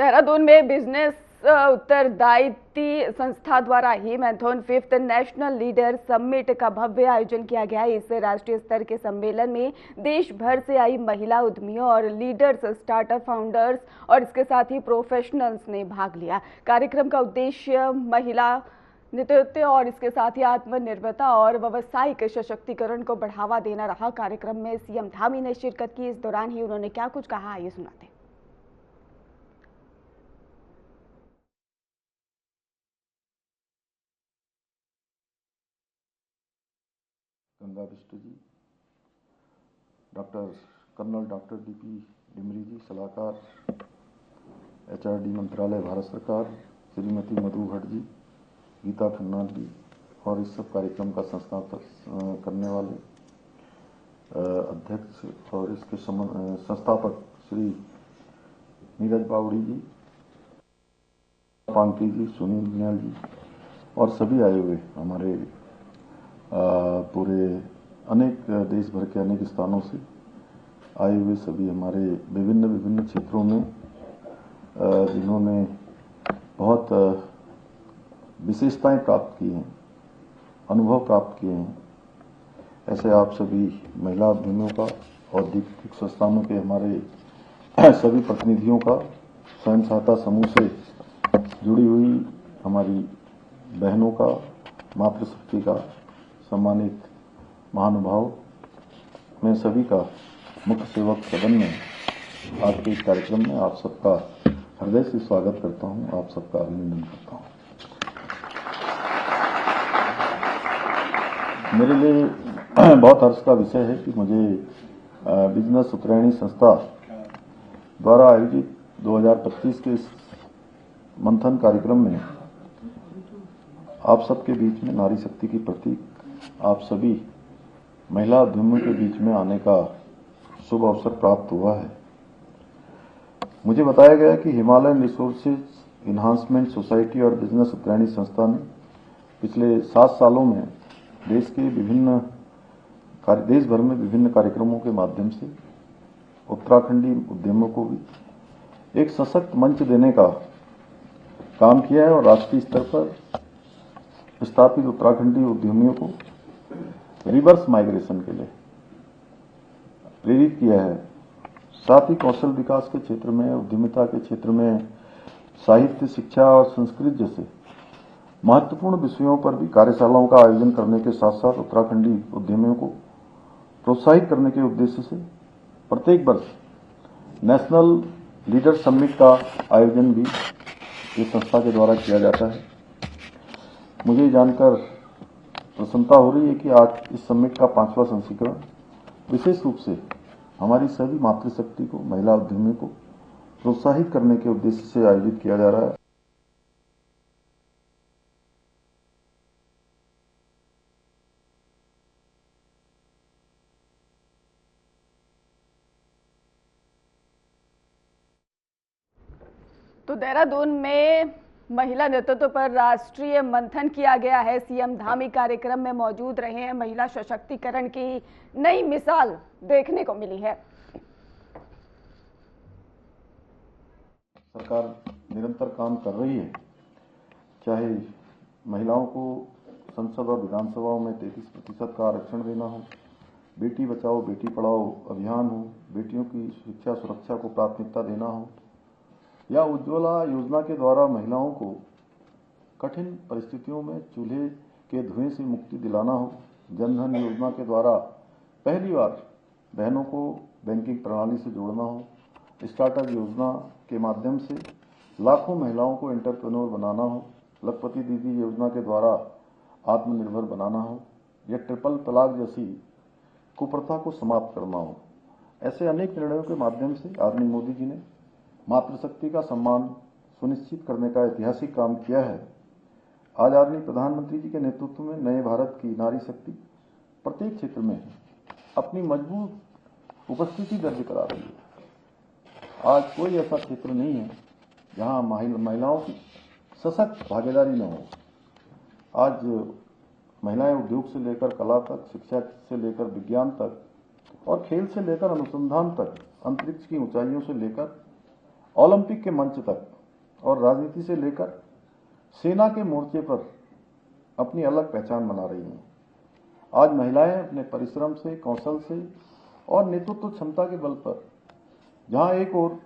देहरादून में बिजनेस उत्तरदायित्व संस्था द्वारा ही Maithon 5th national leader summit का भव्य आयोजन किया गया। इस राष्ट्रीय स्तर के सम्मेलन में देश भर से आई महिला उद्यमियों और लीडर्स, स्टार्टअप फाउंडर्स और इसके साथ ही प्रोफेशनल्स ने भाग लिया। कार्यक्रम का उद्देश्य महिला नेतृत्व और इसके साथ ही आत्मनिर्भरता और व्यावसायिक सशक्तिकरण को बढ़ावा देना रहा। कार्यक्रम में सीएम धामी ने शिरकत की। इस दौरान ही उन्होंने क्या कुछ कहा, ये सुनाते हैं। गंगा बिष्ट जी, कर्नल डॉक्टर डीपी डिमरी जी, सलाहकार एचआरडी मंत्रालय भारत सरकार, श्रीमती मधु भट्ट जी, गीता खन्ना जी और इस सब कार्यक्रम का संस्थापक करने वाले अध्यक्ष और इसके संस्थापक श्री नीरज बावड़ी जी, पांकी जी, सुनील नियाल जी और सभी आए हुए हमारे पूरे अनेक देश भर के अनेक स्थानों से आए हुए सभी हमारे विभिन्न क्षेत्रों में जिन्होंने बहुत विशेषताएं प्राप्त की हैं, अनुभव प्राप्त किए हैं, ऐसे आप सभी महिला उद्यमियों का, औद्योगिक संस्थानों के हमारे सभी प्रतिनिधियों का, स्वयं सहायता समूह से जुड़ी हुई हमारी बहनों का, मातृशक्ति का, सम्मानित महानुभाव, मैं सभी का मुख्य सेवक सदन में आज के इस कार्यक्रम में आप सबका हृदय से स्वागत करता हूं, आप सबका अभिनंदन करता हूं। मेरे लिए बहुत हर्ष का विषय है कि मुझे बिजनेस उत्तरायणी संस्था द्वारा आयोजित 2025 के इस मंथन कार्यक्रम में आप सबके बीच में नारी शक्ति की प्रतीक आप सभी महिला उद्यमियों के बीच में आने का शुभ अवसर प्राप्त हुआ है। मुझे बताया गया कि हिमालयन रिसोर्सेज इन्हांसमेंट सोसाइटी और बिजनेस उत्तरायणी संस्था ने पिछले 7 सालों में देश भर में विभिन्न कार्यक्रमों के माध्यम से उत्तराखंडी उद्यमियों को भी एक सशक्त मंच देने का काम किया है और राष्ट्रीय स्तर पर स्थापित उत्तराखंडी उद्यमियों को रिवर्स माइग्रेशन के लिए प्रेरित किया है। साथ ही कौशल विकास के क्षेत्र में, उद्यमिता के क्षेत्र में, साहित्य, शिक्षा और संस्कृत जैसे महत्वपूर्ण विषयों पर भी कार्यशालाओं का आयोजन करने के साथ साथ उत्तराखंडी उद्यमियों को प्रोत्साहित करने के उद्देश्य से प्रत्येक वर्ष नेशनल लीडर समिट का आयोजन भी इस संस्था के द्वारा किया जाता है। मुझे जानकर प्रसन्नता हो रही है कि आज इस समिट का 5वां संस्करण विशेष रूप से हमारी सभी मातृशक्ति को, महिला उद्यमियों को प्रोत्साहित करने के उद्देश्य से आयोजित किया जा रहा है। तो देहरादून में महिला नेतृत्व पर राष्ट्रीय मंथन किया गया है। सीएम धामी कार्यक्रम में मौजूद रहे हैं। महिला सशक्तिकरण की नई मिसाल देखने को मिली है। सरकार निरंतर काम कर रही है, चाहे महिलाओं को संसद और विधानसभाओं में 33% का आरक्षण देना हो, बेटी बचाओ बेटी पढ़ाओ अभियान हो, बेटियों की शिक्षा सुरक्षा को प्राथमिकता देना हो, या उज्ज्वला योजना के द्वारा महिलाओं को कठिन परिस्थितियों में चूल्हे के धुएं से मुक्ति दिलाना हो, जनधन योजना के द्वारा पहली बार बहनों को बैंकिंग प्रणाली से जोड़ना हो, स्टार्टअप योजना के माध्यम से लाखों महिलाओं को एंटरप्रेन्योर बनाना हो, लखपति दीदी योजना के द्वारा आत्मनिर्भर बनाना हो, या ट्रिपल तलाक जैसी कुप्रथा को समाप्त करना हो, ऐसे अनेक निर्णयों के माध्यम से आदरणीय मोदी जी ने मातृशक्ति का सम्मान सुनिश्चित करने का ऐतिहासिक काम किया है। आज आदरणीय प्रधानमंत्री जी के नेतृत्व में नए भारत की नारी शक्ति प्रत्येक क्षेत्र में अपनी मजबूत उपस्थिति दर्ज करा रही है। आज कोई ऐसा क्षेत्र नहीं है जहां महिलाओं की सशक्त भागीदारी न हो। आज महिलाएं उद्योग से लेकर कला तक, शिक्षा से लेकर विज्ञान तक और खेल से लेकर अनुसंधान तक, अंतरिक्ष की ऊंचाइयों से लेकर ओलंपिक के मंच तक और राजनीति से लेकर सेना के मोर्चे पर अपनी अलग पहचान बना रही हैं। आज महिलाएं अपने परिश्रम से, कौशल से और नेतृत्व क्षमता के बल पर जहां एक और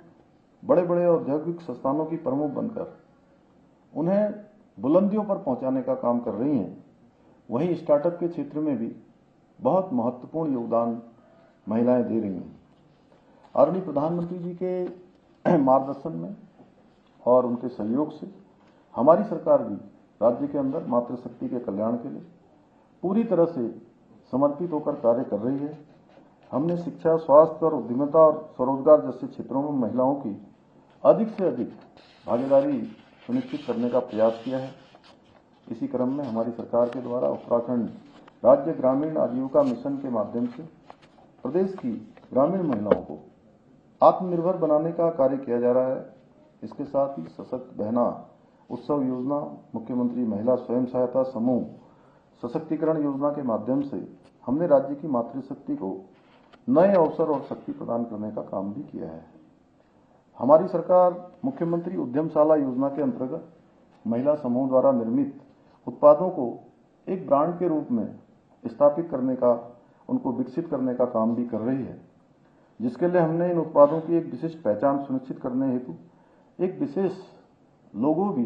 बड़े बड़े औद्योगिक संस्थानों की प्रमुख बनकर उन्हें बुलंदियों पर पहुंचाने का काम कर रही हैं, वहीं स्टार्टअप के क्षेत्र में भी बहुत महत्वपूर्ण योगदान महिलाएं दे रही हैं। आदरणीय प्रधानमंत्री जी के मार्गदर्शन में और उनके सहयोग से हमारी सरकार भी राज्य के अंदर मातृशक्ति के कल्याण के लिए पूरी तरह से समर्पित होकर कार्य कर रही है। हमने शिक्षा, स्वास्थ्य और उद्यमिता और स्वरोजगार जैसे क्षेत्रों में महिलाओं की अधिक से अधिक भागीदारी सुनिश्चित करने का प्रयास किया है। इसी क्रम में हमारी सरकार के द्वारा उत्तराखंड राज्य ग्रामीण आजीविका मिशन के माध्यम से प्रदेश की ग्रामीण महिलाओं को आत्मनिर्भर बनाने का कार्य किया जा रहा है। इसके साथ ही सशक्त बहना उत्सव योजना, मुख्यमंत्री महिला स्वयं सहायता समूह सशक्तिकरण योजना के माध्यम से हमने राज्य की मातृशक्ति को नए अवसर और शक्ति प्रदान करने का काम भी किया है। हमारी सरकार मुख्यमंत्री उद्यमशाला योजना के अंतर्गत महिला समूह द्वारा निर्मित उत्पादों को एक ब्रांड के रूप में स्थापित करने का, उनको विकसित करने का काम भी कर रही है, जिसके लिए हमने इन उत्पादों की एक विशिष्ट पहचान सुनिश्चित करने हेतु एक विशेष लोगो भी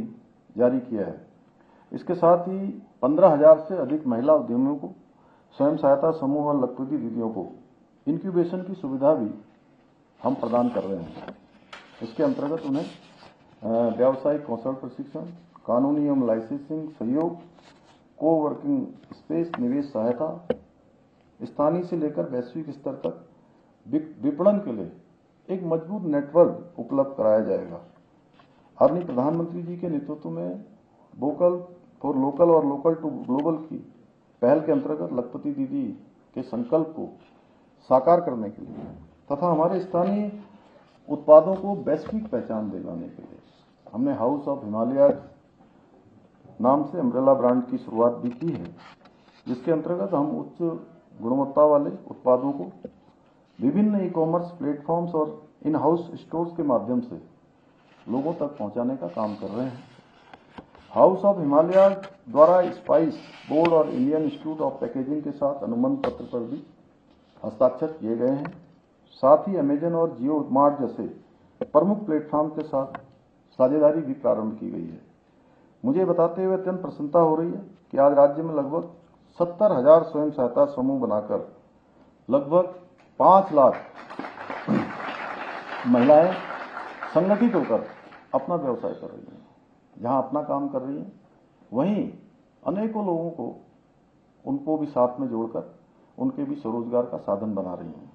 जारी किया है। इसके साथ ही 15,000 से अधिक महिला उद्यमियों को, स्वयं सहायता समूह और लखपति दीदियों को इंक्यूबेशन की सुविधा भी हम प्रदान कर रहे हैं। इसके अंतर्गत उन्हें व्यावसायिक कौशल प्रशिक्षण, कानूनी एवं लाइसेंसिंग सहयोग, को वर्किंग स्पेस, निवेश सहायता, स्थानीय से लेकर वैश्विक स्तर तक विपणन के लिए एक मजबूत नेटवर्क उपलब्ध कराया जाएगा। आदरणीय प्रधानमंत्री जी के नेतृत्व में वोकल फॉर लोकल और लोकल टू ग्लोबल की पहल के अंतर्गत लखपति दीदी के संकल्प को साकार करने के लिए तथा हमारे स्थानीय उत्पादों को वैश्विक पहचान दिलाने के लिए हमने हाउस ऑफ हिमालय नाम से अम्ब्रेला ब्रांड की शुरुआत भी की है, जिसके अंतर्गत हम उच्च गुणवत्ता वाले उत्पादों को विभिन्न ई-कॉमर्स प्लेटफॉर्म्स और इन हाउस स्टोर्स के माध्यम से लोगों तक पहुंचाने का काम कर रहे हैं। हाउस ऑफ हिमालय द्वारा स्पाइस बोर्ड और इंडियन इंस्टीट्यूट ऑफ पैकेजिंग के साथ अनुबंध पत्र पर भी हस्ताक्षर किए गए हैं। साथ ही अमेजन और जियो मार्ट जैसे प्रमुख प्लेटफॉर्म के साथ साझेदारी भी प्रारंभ की गई है। मुझे बताते हुए अत्यंत प्रसन्नता हो रही है कि आज राज्य में लगभग 70,000 स्वयं सहायता समूह बनाकर लगभग 5 लाख महिलाएं संगठित होकर अपना व्यवसाय कर रही हैं। जहां अपना काम कर रही हैं, वहीं अनेकों लोगों को उनको भी साथ में जोड़कर उनके भी स्वरोजगार का साधन बना रही हैं।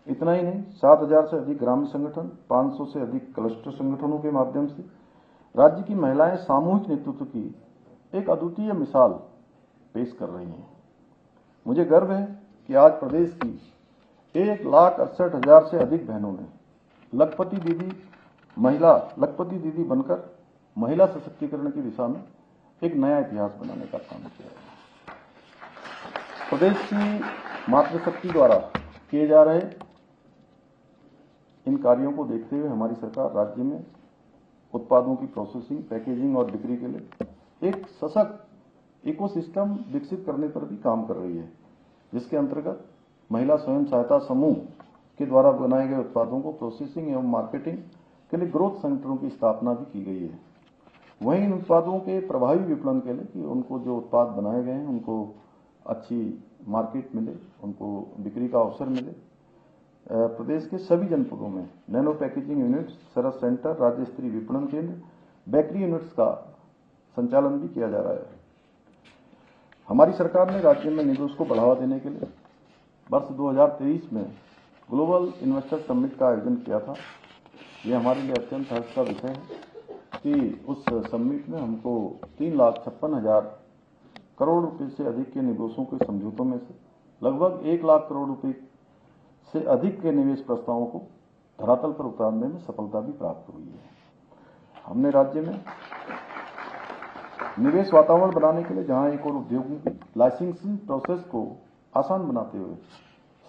इतना ही नहीं, 7,000 से अधिक ग्रामीण संगठन, 500 से अधिक क्लस्टर संगठनों के माध्यम से राज्य की महिलाएं सामूहिक नेतृत्व की एक अद्वितीय मिसाल पेश कर रही हैं। मुझे गर्व है कि आज प्रदेश की 1,68,000 से अधिक बहनों ने लखपति दीदी बनकर महिला सशक्तिकरण की दिशा में एक नया इतिहास बनाने का काम किया है। प्रदेश की मातृशक्ति द्वारा किए जा रहे इन कार्यों को देखते हुए हमारी सरकार राज्य में उत्पादों की प्रोसेसिंग, पैकेजिंग और बिक्री के लिए एक सशक्त इकोसिस्टम विकसित करने पर भी काम कर रही है, जिसके अंतर्गत महिला स्वयं सहायता समूह के द्वारा बनाए गए उत्पादों को प्रोसेसिंग एवं मार्केटिंग के लिए ग्रोथ सेंटरों की स्थापना भी की गई है। वहीं इन उत्पादों के प्रभावी विपणन के लिए कि उनको जो उत्पाद बनाए गए हैं उनको अच्छी मार्केट मिले, उनको बिक्री का अवसर मिले। प्रदेश के सभी जनपदों में नैनो पैकेजिंग यूनिट्स, सरस सेंटर, राज्य स्तरीय विपणन केंद्र, बेकरी यूनिट्स का संचालन भी किया जा रहा है। हमारी सरकार ने राज्य में निवेश को बढ़ावा देने के लिए वर्ष 2023 में ग्लोबल इन्वेस्टर समिट का आयोजन किया था। ये हमारे लिए अत्यंत हर्ष का विषय है कि उस समिट में हमको 3,56,000 करोड़ रुपए से अधिक के निवेशों के समझौतों में से लगभग 1 लाख करोड़ रुपए से अधिक के निवेश प्रस्तावों को धरातल पर उतारने में सफलता भी प्राप्त हुई है। हमने राज्य में निवेश वातावरण बनाने के लिए जहां एक और उद्योगों की लाइसेंसिंग प्रोसेस को आसान बनाते हुए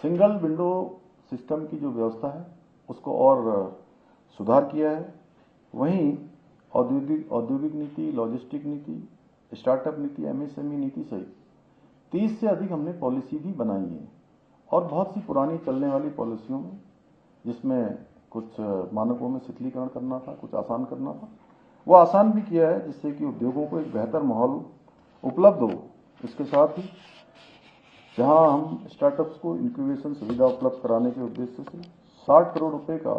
सिंगल विंडो सिस्टम की जो व्यवस्था है उसको और सुधार किया है। वहीं औद्योगिक नीति, लॉजिस्टिक नीति, स्टार्टअप नीति, एमएसएमई नीति सहित 30 से अधिक हमने पॉलिसी भी बनाई है और बहुत सी पुरानी चलने वाली पॉलिसियों में, जिसमें कुछ मानकों में शिथिलीकरण करना था, कुछ आसान करना था, वो आसान भी किया है, जिससे कि उद्योगों को एक बेहतर माहौल उपलब्ध हो। इसके साथ ही जहां हम स्टार्टअप्स को इंक्यूबेशन सुविधा उपलब्ध कराने के उद्देश्य से 60 करोड़ रुपए का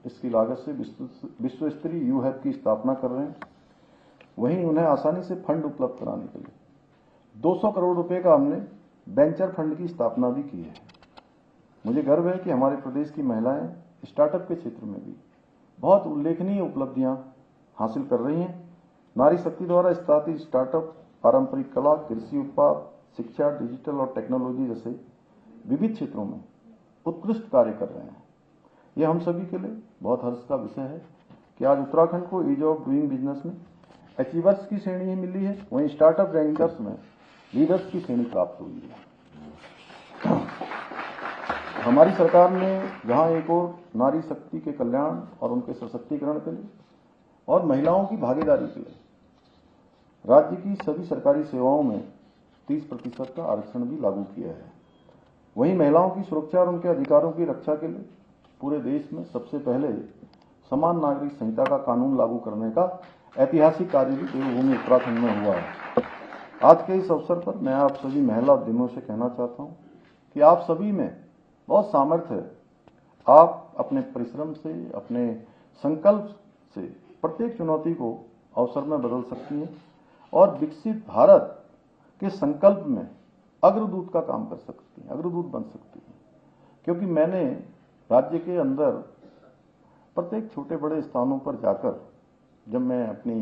इसकी लागत से विश्व स्तरीय यू हब की स्थापना कर रहे हैं, वहीं उन्हें आसानी से फंड उपलब्ध कराने के लिए 200 करोड़ रुपए का हमने वेंचर फंड की स्थापना भी की है। मुझे गर्व है कि हमारे प्रदेश की महिलाएं स्टार्टअप के क्षेत्र में भी बहुत उल्लेखनीय उपलब्धियां हासिल कर रही हैं। नारी शक्ति द्वारा स्थापित स्टार्टअप पारंपरिक कला, कृषि उत्पाद, शिक्षा, डिजिटल और टेक्नोलॉजी जैसे विविध क्षेत्रों में उत्कृष्ट कार्य कर रहे हैं। यह हम सभी के लिए बहुत हर्ष का विषय है कि आज उत्तराखंड को ईज ऑफ डूइंग बिजनेस में अचीवर्स की श्रेणी मिली है, वहीं स्टार्टअप रैंकर्स में लीडर्स की श्रेणी प्राप्त हुई है। हमारी सरकार ने जहां एक और नारी शक्ति के कल्याण और उनके सशक्तिकरण के लिए और महिलाओं की भागीदारी के लिए राज्य की सभी सरकारी सेवाओं में 30% का आरक्षण भी लागू किया है, वहीं महिलाओं की सुरक्षा और उनके अधिकारों की रक्षा के लिए पूरे देश में सबसे पहले समान नागरिक संहिता का कानून लागू करने का ऐतिहासिक कार्य भी देवभूमि उत्तराखंड में हुआ है। आज के इस अवसर पर मैं आप सभी महिला उद्यमियों से कहना चाहता हूं कि आप सभी में बहुत सामर्थ्य है। आप अपने परिश्रम से, अपने संकल्प से प्रत्येक चुनौती को अवसर में बदल सकती हैं और विकसित भारत के संकल्प में अग्रदूत का काम कर सकती हैं, अग्रदूत बन सकती हैं। क्योंकि मैंने राज्य के अंदर प्रत्येक छोटे बड़े स्थानों पर जाकर जब मैं अपनी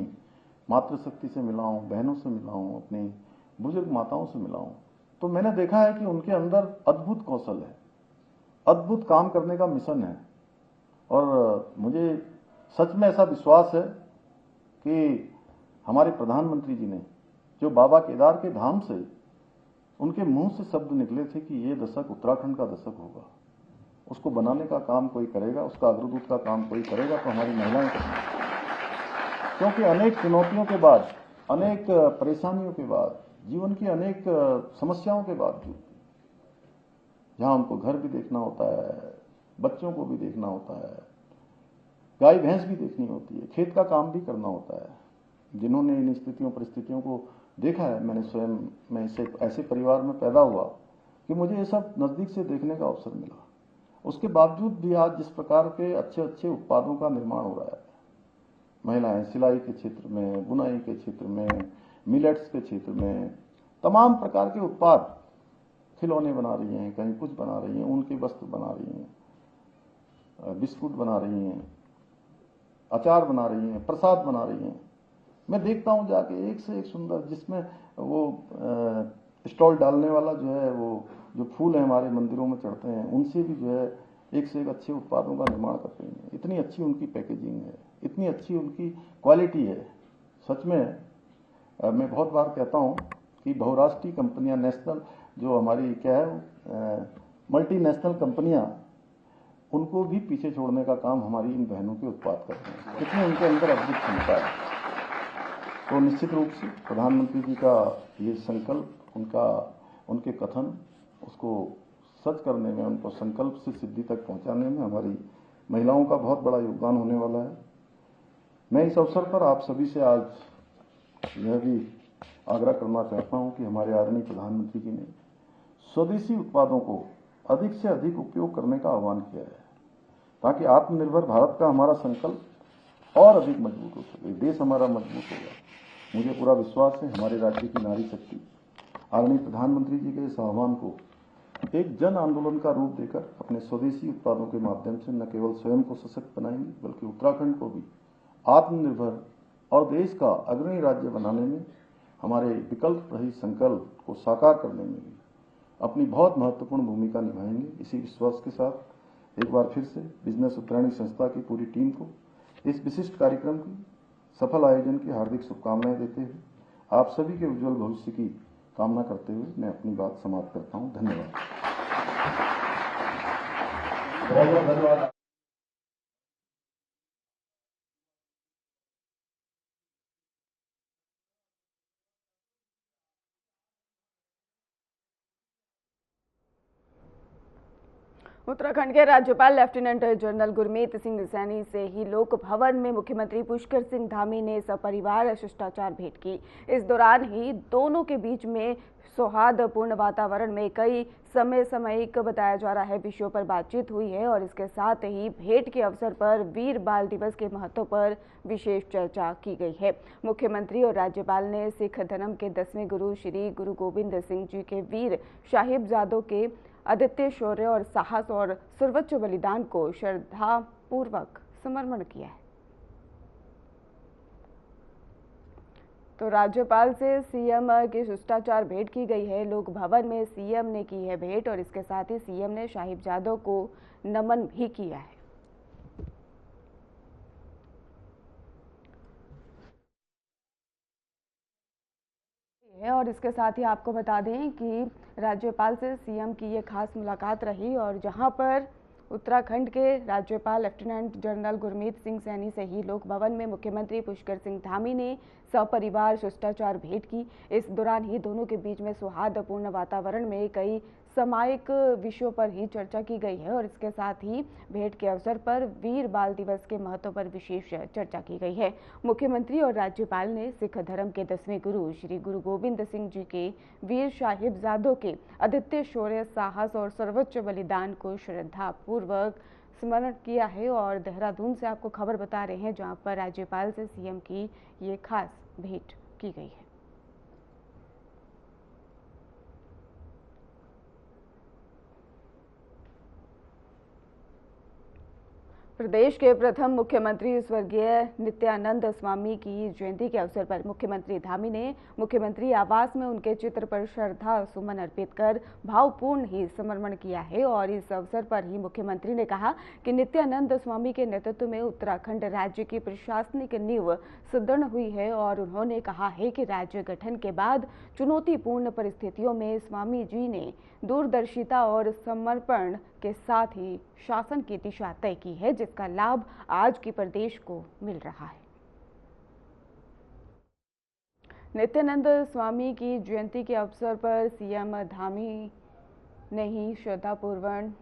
मातृशक्ति से मिला हूं, बहनों से मिला हूं, अपनी बुजुर्ग माताओं से मिला हूं, तो मैंने देखा है कि उनके अंदर अद्भुत कौशल है, अद्भुत काम करने का मिशन है। और मुझे सच में ऐसा विश्वास है कि हमारे प्रधानमंत्री जी ने जो बाबा केदार के धाम से उनके मुंह से शब्द निकले थे कि ये दशक उत्तराखंड का दशक होगा, उसको बनाने का काम कोई करेगा, उसका अग्रदूत का काम कोई करेगा तो हमारी महिलाएं करेंगी। क्योंकि अनेक चुनौतियों के बाद, अनेक परेशानियों के बाद, जीवन की अनेक समस्याओं के बाद भी जहां उनको घर भी देखना होता है, बच्चों को भी देखना होता है, गाय भैंस भी देखनी होती है, खेत का काम भी करना होता है। जिन्होंने इन स्थितियों परिस्थितियों को देखा है, मैंने स्वयं मैं ऐसे परिवार में पैदा हुआ कि मुझे ये सब नजदीक से देखने का अवसर मिला। उसके बावजूद भी आज जिस प्रकार के अच्छे अच्छे उत्पादों का निर्माण हो रहा है, महिलाएं सिलाई के क्षेत्र में, बुनाई के क्षेत्र में, मिलेट्स के क्षेत्र में तमाम प्रकार के उत्पाद, खिलौने बना रही हैं, कहीं कुछ बना रही हैं, ऊन के वस्त्र बना रही हैं, बिस्कुट बना रही हैं, अचार बना रही हैं, प्रसाद बना रही हैं। मैं देखता हूं जाके एक से एक सुंदर, जिसमें वो स्टॉल डालने वाला जो है, वो जो फूल है हमारे मंदिरों में चढ़ते हैं, उनसे भी जो है एक से एक अच्छे उत्पादों का निर्माण कर रही हैं। इतनी अच्छी उनकी पैकेजिंग है, इतनी अच्छी उनकी क्वालिटी है। सच में मैं बहुत बार कहता हूं कि बहुराष्ट्रीय कंपनियां, नेशनल जो हमारी क्या है, मल्टीनेशनल कंपनियां, उनको भी पीछे छोड़ने का काम हमारी इन बहनों के उत्पाद करते हैं। कितनी उनके अंदर अद्भुत क्षमता है। तो निश्चित रूप से प्रधानमंत्री जी का ये संकल्प, उनके कथन, उसको सच करने में, उनको संकल्प से सिद्धि तक पहुंचाने में हमारी महिलाओं का बहुत बड़ा योगदान होने वाला है। मैं इस अवसर पर आप सभी से आज यह भी आग्रह करना चाहता हूं कि हमारे आदरणीय प्रधानमंत्री जी ने स्वदेशी उत्पादों को अधिक से अधिक उपयोग करने का आह्वान किया है, ताकि आत्मनिर्भर भारत का हमारा संकल्प और अधिक मजबूत हो सके, देश हमारा मजबूत होगा। मुझे पूरा विश्वास है हमारे राज्य की नारी शक्ति आदरणीय प्रधानमंत्री जी के इस आह्वान को एक जन आंदोलन का रूप देकर अपने स्वदेशी उत्पादों के माध्यम से न केवल स्वयं को सशक्त बनाएंगी, बल्कि उत्तराखंड को भी आत्मनिर्भर और देश का अग्रणी राज्य बनाने में, हमारे विकल्प रहित संकल्प को साकार करने में भी अपनी बहुत महत्वपूर्ण भूमिका निभाएंगे। इसी विश्वास के साथ एक बार फिर से बिजनेस उत्तरायणी संस्था की पूरी टीम को इस विशिष्ट कार्यक्रम की सफल आयोजन की हार्दिक शुभकामनाएं देते हुए, आप सभी के उज्जवल भविष्य की कामना करते हुए मैं अपनी बात समाप्त करता हूं। धन्यवाद। बहुत बहुत धन्यवाद। उत्तराखंड के राज्यपाल लेफ्टिनेंट जनरल गुरमीत सिंह सैनी से ही लोक भवन में मुख्यमंत्री पुष्कर सिंह धामी ने सपरिवार शिष्टाचार भेंट की। इस दौरान ही दोनों के बीच में सौहार्दपूर्ण वातावरण में कई समसामयिक बताया जा रहा है विषयों पर बातचीत हुई है और इसके साथ ही भेंट के अवसर पर वीर बाल दिवस के महत्व पर विशेष चर्चा की गई है। मुख्यमंत्री और राज्यपाल ने सिख धर्म के 10वें गुरु श्री गुरु गोविंद सिंह जी के वीर साहिबजादों के अद्वितीय शौर्य और साहस और सर्वोच्च बलिदान को श्रद्धापूर्वक समर्पण किया है। तो राज्यपाल से सीएम की शिष्टाचार भेंट की गई है। लोक भवन में सीएम ने की है भेंट और इसके साथ ही सीएम ने साहिबजादों को नमन भी किया है। और इसके साथ ही आपको बता दें कि राज्यपाल से सीएम की ये खास मुलाकात रही और जहां पर उत्तराखंड के राज्यपाल लेफ्टिनेंट जनरल गुरमीत सिंह सैनी से ही लोक भवन में मुख्यमंत्री पुष्कर सिंह धामी ने सपरिवार शिष्टाचार भेंट की। इस दौरान ही दोनों के बीच में सौहार्दपूर्ण वातावरण में कई सामायिक विषयों पर ही चर्चा की गई है और इसके साथ ही भेंट के अवसर पर वीर बाल दिवस के महत्व पर विशेष चर्चा की गई है। मुख्यमंत्री और राज्यपाल ने सिख धर्म के 10वें गुरु श्री गुरु गोविंद सिंह जी के वीर साहिबजादों के अद्वितीय शौर्य, साहस और सर्वोच्च बलिदान को श्रद्धापूर्वक स्मरण किया है। और देहरादून से आपको खबर बता रहे हैं जहां पर राज्यपाल से सीएम की ये खास भेंट की गई है। प्रदेश के प्रथम मुख्यमंत्री स्वर्गीय नित्यानंद स्वामी की जयंती के अवसर पर मुख्यमंत्री धामी ने मुख्यमंत्री आवास में उनके चित्र पर श्रद्धा सुमन अर्पित कर भावपूर्ण ही समर्पण किया है। और इस अवसर पर ही मुख्यमंत्री ने कहा कि नित्यानंद स्वामी के नेतृत्व में उत्तराखंड राज्य की प्रशासनिक नींव सुदृढ़ हुई है और उन्होंने कहा है कि राज्य गठन के बाद चुनौतीपूर्ण परिस्थितियों में स्वामी जी ने दूरदर्शिता और समर्पण के साथ ही शासन की दिशा तय की है, जिसका लाभ आज की प्रदेश को मिल रहा है। नित्यानंद स्वामी की जयंती के अवसर पर सीएम धामी ने ही श्रद्धापूर्वक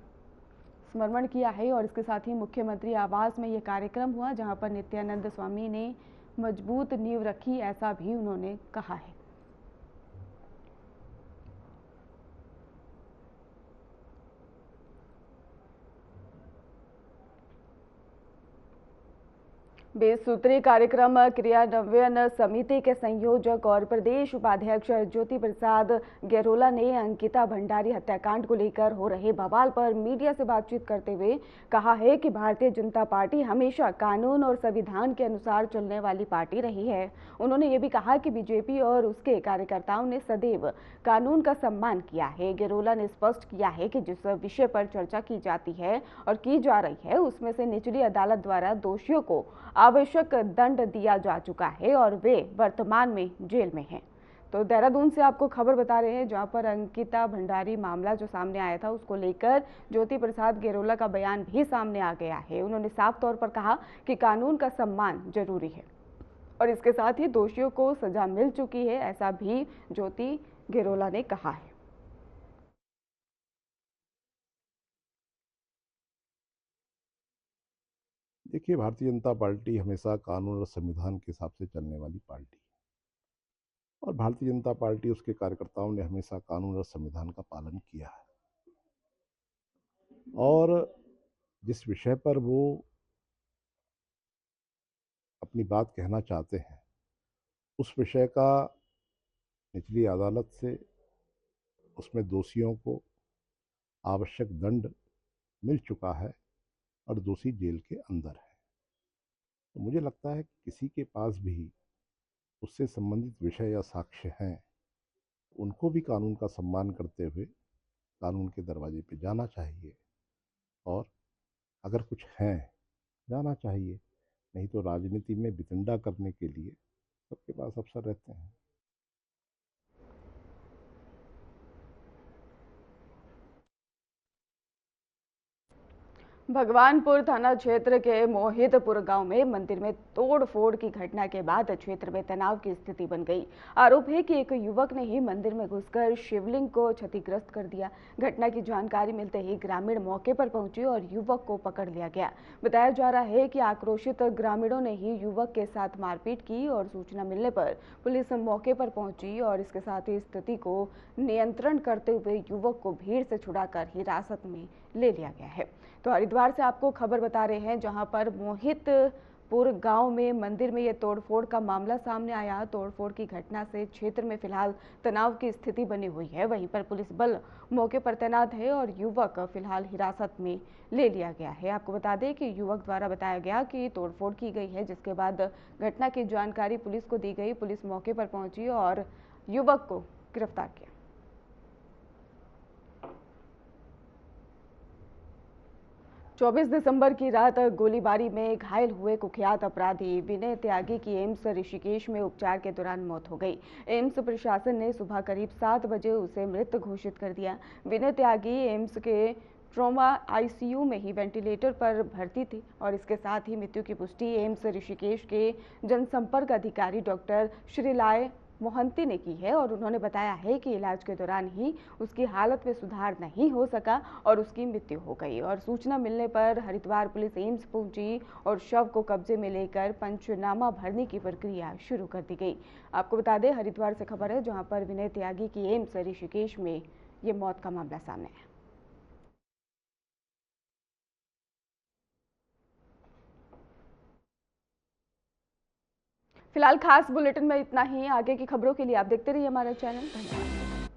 स्मरण किया है और इसके साथ ही मुख्यमंत्री आवास में यह कार्यक्रम हुआ जहां पर नित्यानंद स्वामी ने मजबूत नींव रखी, ऐसा भी उन्होंने कहा है। बेस सूत्री कार्यक्रम क्रियान्वयन समिति के संयोजक और प्रदेश उपाध्यक्ष ज्योति प्रसाद गेरोला ने अंकिता भंडारी हत्याकांड को लेकर हो रहे बवाल पर मीडिया से बातचीत करते हुए कहा है कि भारतीय जनता पार्टी हमेशा कानून और संविधान के अनुसार चलने वाली पार्टी रही है। उन्होंने ये भी कहा कि बीजेपी और उसके कार्यकर्ताओं ने सदैव कानून का सम्मान किया है। गेरोला ने स्पष्ट किया है कि जिस विषय पर चर्चा की जाती है और की जा रही है उसमें से निचली अदालत द्वारा दोषियों को आवश्यक दंड दिया जा चुका है और वे वर्तमान में जेल में हैं। तो देहरादून से आपको खबर बता रहे हैं जहां पर अंकिता भंडारी मामला जो सामने आया था उसको लेकर ज्योति प्रसाद गेरोला का बयान भी सामने आ गया है। उन्होंने साफ तौर पर कहा कि कानून का सम्मान जरूरी है और इसके साथ ही दोषियों को सजा मिल चुकी है, ऐसा भी ज्योति गेरोला ने कहा है। देखिए, भारतीय जनता पार्टी हमेशा कानून और संविधान के हिसाब से चलने वाली पार्टी है और भारतीय जनता पार्टी उसके कार्यकर्ताओं ने हमेशा कानून और संविधान का पालन किया है और जिस विषय पर वो अपनी बात कहना चाहते हैं उस विषय का निचली अदालत से उसमें दोषियों को आवश्यक दंड मिल चुका है और दोषी जेल के अंदर है। तो मुझे लगता है कि किसी के पास भी उससे संबंधित विषय या साक्ष्य हैं, उनको भी कानून का सम्मान करते हुए कानून के दरवाजे पे जाना चाहिए और अगर कुछ है जाना चाहिए, नहीं तो राजनीति में वितंडा करने के लिए सबके पास अवसर रहते हैं। भगवानपुर थाना क्षेत्र के मोहितपुर गांव में मंदिर में तोड़फोड़ की घटना के बाद क्षेत्र में तनाव की स्थिति बन गई। आरोप है कि एक युवक ने ही मंदिर में घुसकर शिवलिंग को क्षतिग्रस्त कर दिया। घटना की जानकारी मिलते ही ग्रामीण मौके पर पहुंचे और युवक को पकड़ लिया गया। बताया जा रहा है कि आक्रोशित ग्रामीणों ने ही युवक के साथ मारपीट की और सूचना मिलने पर पुलिस मौके पर पहुंची और इसके साथ ही स्थिति को नियंत्रण करते हुए युवक को भीड़ से छुड़ाकर हिरासत में ले लिया गया है। तो हरिद्वार से आपको खबर बता रहे हैं, जहां पर मोहितपुर गांव में मंदिर में ये तोड़फोड़ का मामला सामने आया। तोड़फोड़ की घटना से क्षेत्र में फिलहाल तनाव की स्थिति बनी हुई है। वहीं पर पुलिस बल मौके पर तैनात है और युवक फिलहाल हिरासत में ले लिया गया है। आपको बता दें कि युवक द्वारा बताया गया कि तोड़फोड़ की गई है, जिसके बाद घटना की जानकारी पुलिस को दी गई। पुलिस मौके पर पहुंची और युवक को गिरफ्तार किया। 24 दिसंबर की रात गोलीबारी में घायल हुए कुख्यात अपराधी विनय त्यागी की एम्स ऋषिकेश में उपचार के दौरान मौत हो गई। एम्स प्रशासन ने सुबह करीब 7 बजे उसे मृत घोषित कर दिया। विनय त्यागी एम्स के ट्रॉमा आईसीयू में ही वेंटिलेटर पर भर्ती थी और इसके साथ ही मृत्यु की पुष्टि एम्स ऋषिकेश के जनसंपर्क अधिकारी डॉक्टर श्रीलाय मोहंती ने की है और उन्होंने बताया है कि इलाज के दौरान ही उसकी हालत में सुधार नहीं हो सका और उसकी मृत्यु हो गई। और सूचना मिलने पर हरिद्वार पुलिस एम्स पहुंची और शव को कब्जे में लेकर पंचनामा भरने की प्रक्रिया शुरू कर दी गई। आपको बता दें, हरिद्वार से खबर है, जहां पर विनय त्यागी की एम्स ऋषिकेश में ये मौत का मामला सामने आया। फिलहाल खास बुलेटिन में इतना ही। आगे की खबरों के लिए आप देखते रहिए हमारा चैनल। धन्यवाद।